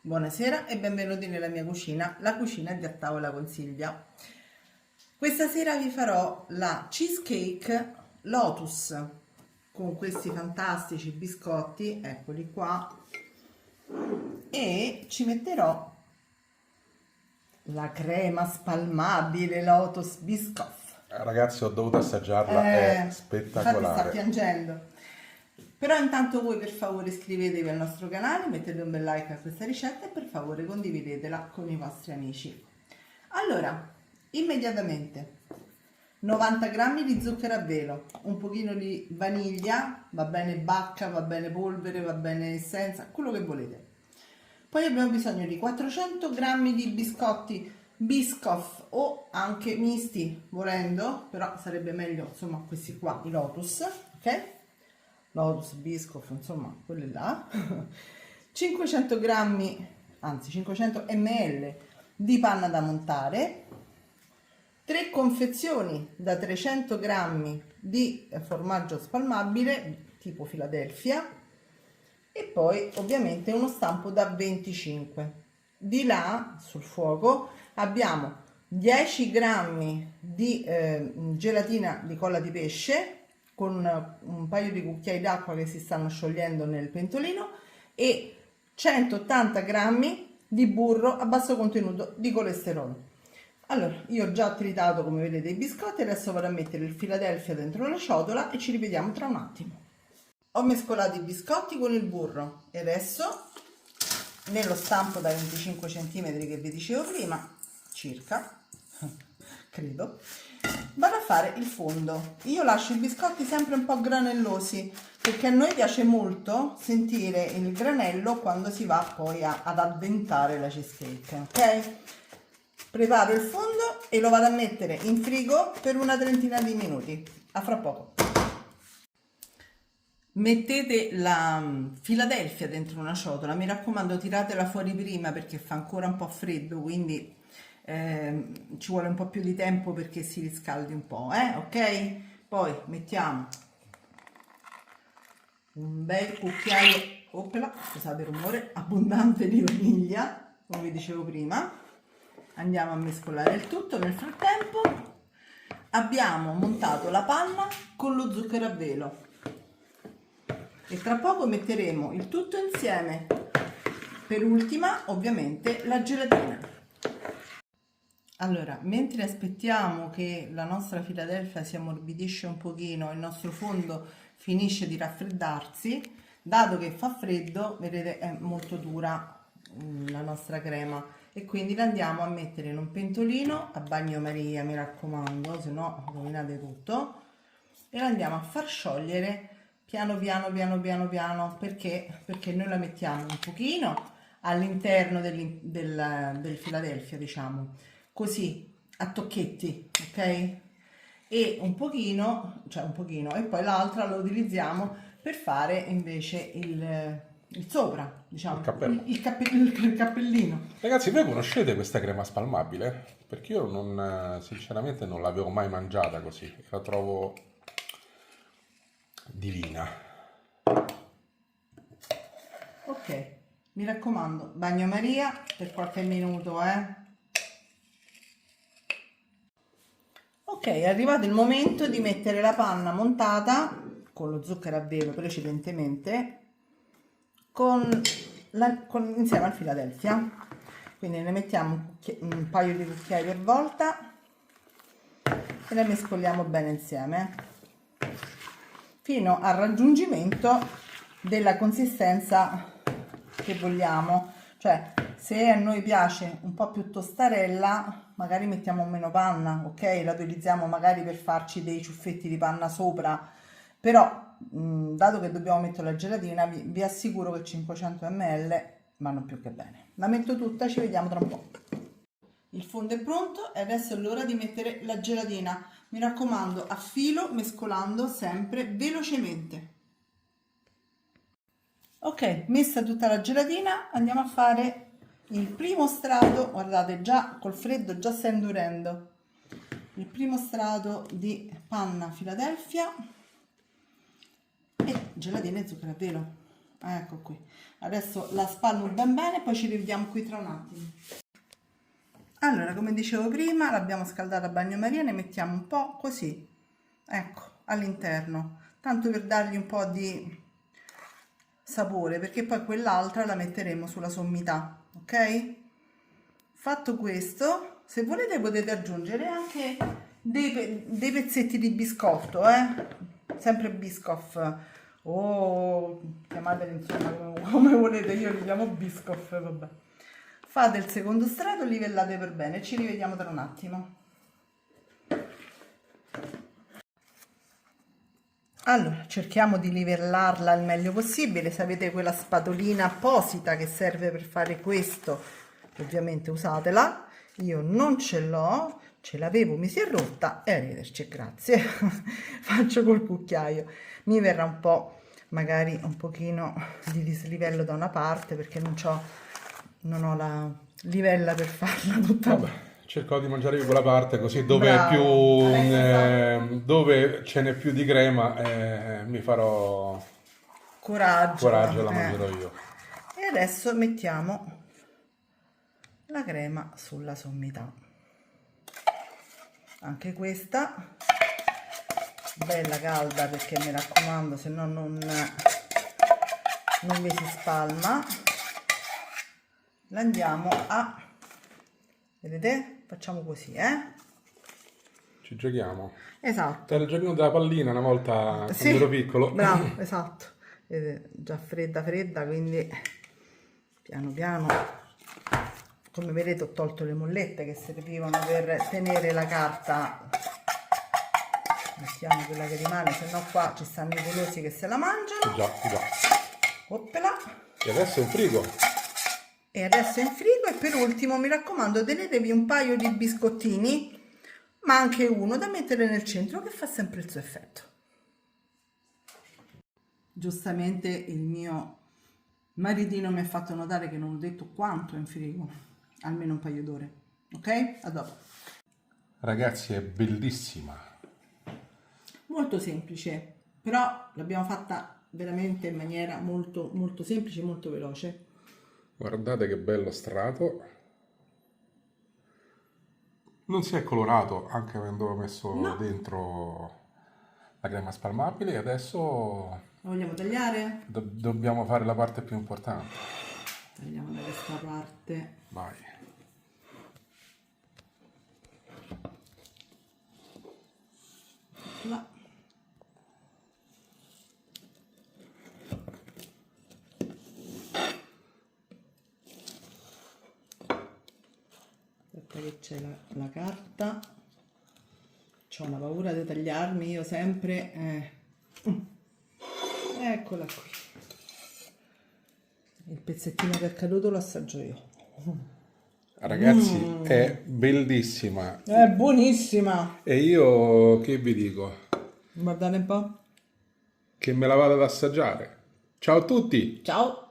Buonasera e benvenuti nella mia cucina, la cucina di A Tavola con Silvia. Questa sera vi farò la cheesecake Lotus con questi fantastici biscotti, eccoli qua, e ci metterò la crema spalmabile Lotus Biscoff. Ragazzi, ho dovuto assaggiarla, è Infatti spettacolare. sta piangendo. Però intanto voi per favore iscrivetevi al nostro canale, mettete un bel like a questa ricetta e per favore condividetela con i vostri amici. Allora, immediatamente 90 grammi di zucchero a velo, un pochino di vaniglia, va bene bacca, va bene polvere, va bene essenza, quello che volete. Poi abbiamo bisogno di 400 grammi di biscotti Biscoff o anche misti volendo, però sarebbe meglio insomma questi qua, i Lotus, ok? Lotus, Biscoff, insomma, quelle là. 500 grammi, anzi 500 ml di panna da montare, 3 confezioni da 300 grammi di formaggio spalmabile tipo Philadelphia e poi ovviamente uno stampo da 25. Di là sul fuoco abbiamo 10 grammi di gelatina di colla di pesce con un paio di cucchiai d'acqua che si stanno sciogliendo nel pentolino e 180 grammi di burro a basso contenuto di colesterolo. Allora, io ho già tritato come vedete i biscotti, adesso vado a mettere il Philadelphia dentro la ciotola e ci rivediamo tra un attimo. Ho mescolato i biscotti con il burro e adesso nello stampo da 25 cm che vi dicevo prima, circa, credo, vado a fare il fondo. Io lascio i biscotti sempre un po' granellosi perché a noi piace molto sentire il granello quando si va poi ad addentare la cheesecake, ok? Preparo il fondo e lo vado a mettere in frigo per una trentina di minuti. A fra poco. Mettete la Philadelphia dentro una ciotola, mi raccomando tiratela fuori prima perché fa ancora un po' freddo, quindi ci vuole un po' più di tempo perché si riscaldi un po', ok? Poi mettiamo un bel cucchiaio, opla, scusate il rumore, abbondante di vaniglia, come vi dicevo prima. Andiamo a mescolare il tutto. Nel frattempo abbiamo montato la panna con lo zucchero a velo e tra poco metteremo il tutto insieme. Per ultima ovviamente la gelatina. Allora, mentre aspettiamo che la nostra Philadelphia si ammorbidisce un pochino, il nostro fondo finisce di raffreddarsi, dato che fa freddo, vedete è molto dura la nostra crema e quindi la andiamo a mettere in un pentolino a bagnomaria, mi raccomando, se no rovinate tutto, e la andiamo a far sciogliere piano piano perché noi la mettiamo un pochino all'interno del Philadelphia, diciamo così a tocchetti, ok? E un pochino, e poi l'altra lo utilizziamo per fare invece il sopra, diciamo, il cappellino. Ragazzi, voi conoscete questa crema spalmabile? Perché io sinceramente non l'avevo mai mangiata così, la trovo divina. Ok, mi raccomando, bagnomaria per qualche minuto, Ok, è arrivato il momento di mettere la panna montata con lo zucchero a velo precedentemente insieme al Philadelphia. Quindi ne mettiamo un paio di cucchiai per volta e la mescoliamo bene insieme fino al raggiungimento della consistenza che vogliamo. Cioè, se a noi piace un po' più tostarella, magari mettiamo meno panna, ok? La utilizziamo magari per farci dei ciuffetti di panna sopra, però dato che dobbiamo mettere la gelatina, vi assicuro che 500 ml vanno più che bene. La metto tutta, ci vediamo tra un po'. Il fondo è pronto e adesso è l'ora di mettere la gelatina. Mi raccomando, a filo, mescolando sempre velocemente. Ok, messa tutta la gelatina, andiamo a fare il primo strato. Guardate, già col freddo già sta indurendo. Il primo strato di panna Philadelphia e gelatina e zucchero a velo. Ecco qui. Adesso la spalmo ben bene, poi ci rivediamo qui tra un attimo. Allora, come dicevo prima, l'abbiamo scaldata a bagnomaria, ne mettiamo un po' così, ecco, all'interno, tanto per dargli un po' di sapore, perché poi quell'altra la metteremo sulla sommità, ok? Fatto questo, se volete potete aggiungere anche dei pezzetti di biscotto, sempre Biscoff, o chiamateli insomma come volete, io li chiamo Biscoff, vabbè. Fate il secondo strato, livellate per bene, ci rivediamo tra un attimo. Allora, cerchiamo di livellarla il meglio possibile. Se avete quella spatolina apposita che serve per fare questo, ovviamente usatela. Io non ce l'ho, ce l'avevo, mi si è rotta e arrivederci, grazie. Faccio col cucchiaio. Mi verrà un po', magari un pochino di dislivello da una parte perché non ho la livella per farla tutta. Vabbè, cerco di mangiare quella parte così dove Bravo. dove ce n'è più di crema mi farò Coraggio, la mangerò io. E adesso mettiamo la crema sulla sommità, anche questa bella calda, perché mi raccomando, se no non vi si spalma. La andiamo a, vedete, facciamo così, Ci giochiamo. esatto, Era il giochino della pallina una volta sì, quando ero piccolo. bravo, esatto. Vedete, già fredda, quindi piano piano, come vedete ho tolto le mollette che servivano per tenere la carta. Mettiamo quella che rimane, se no qua ci stanno i golosi che se la mangiano. Già. Oppela. E adesso in frigo. E adesso in frigo, e per ultimo mi raccomando tenetevi un paio di biscottini, ma anche uno da mettere nel centro che fa sempre il suo effetto. Giustamente il mio maritino mi ha fatto notare che non ho detto quanto è in frigo, almeno un paio d'ore, ok? A dopo. Ragazzi, è bellissima. Molto semplice, però l'abbiamo fatta veramente in maniera molto molto semplice, molto veloce. Guardate che bello strato. Non si è colorato anche avendo messo dentro la crema spalmabile. E adesso Lo vogliamo tagliare? dobbiamo fare la parte più importante. Tagliamo da questa parte. Vai. Là. Aspetta che c'è la carta. C'ho una paura di tagliarmi io sempre. Eccola qui. Il pezzettino che è caduto lo assaggio io. Ragazzi, è bellissima. È buonissima. E io che vi dico? Guardate un po'. Che me la vado ad assaggiare. Ciao a tutti! Ciao.